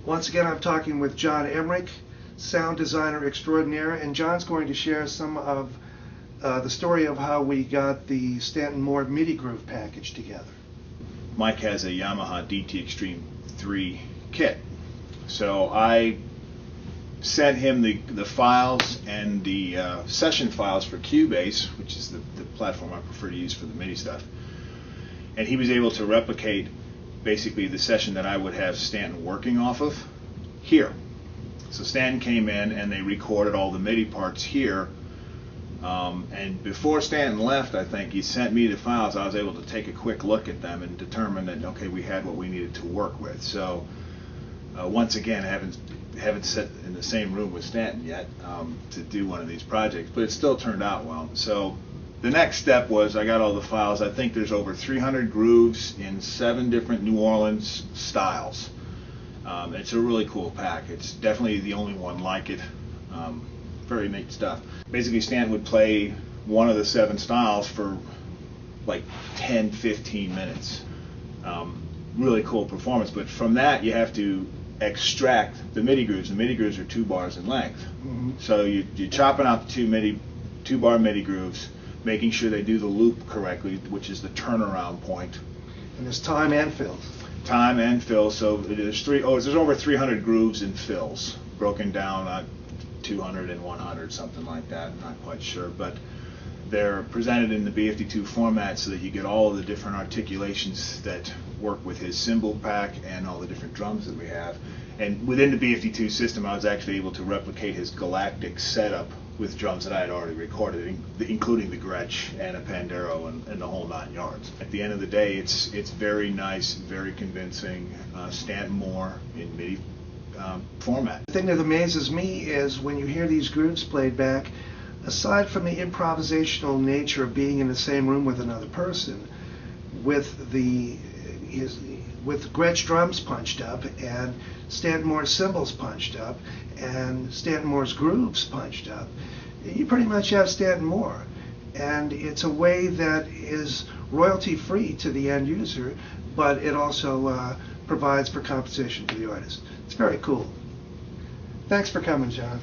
Once again, I'm talking with John Emmerich, sound designer extraordinaire, and John's going to share some of the story of how we got the Stanton Moore MIDI groove package together. Mike has a Yamaha DT Extreme 3 kit, so I sent him the files and the session files for Cubase, which is the platform I prefer to use for the MIDI stuff, and he was able to replicate basically the session that I would have Stanton working off of here. So Stanton came in and they recorded all the MIDI parts here, and before Stanton left, I think he sent me the files. I was able to take a quick look at them and determine that, okay, we had what we needed to work with. So once again, I haven't sat in the same room with Stanton yet to do one of these projects, but it still turned out well. So the next step was I got all the files. I think there's over 300 grooves in 7 different New Orleans styles. It's a really cool pack. It's definitely the only one like it. Very neat stuff. Basically, Stanton would play one of the 7 styles for like 10-15 minutes. Really cool performance, but from that you have to extract the MIDI grooves. The MIDI grooves are 2 bars in length. Mm-hmm. So you're chopping out the 2 bar MIDI grooves, making sure they do the loop correctly, which is the turnaround point. And there's time and fills. Time and fills. So there's over 300 grooves and fills, broken down 200 and 100, something like that. I'm not quite sure, but they're presented in the B-52 format so that you get all of the different articulations that work with his cymbal pack and all the different drums that we have. And within the B-52 system, I was actually able to replicate his galactic setup with drums that I had already recorded, including the Gretsch and a Pandero and the whole 9 yards. At the end of the day, it's very nice, very convincing, Stanton Moore in MIDI format. The thing that amazes me is when you hear these grooves played back, aside from the improvisational nature of being in the same room with another person, with Gretsch drums punched up and Stanton Moore's cymbals punched up and Stanton Moore's grooves punched up, you pretty much have Stanton Moore. And it's a way that is royalty free to the end user, but it also provides for compensation to the artist. It's very cool. Thanks for coming, John.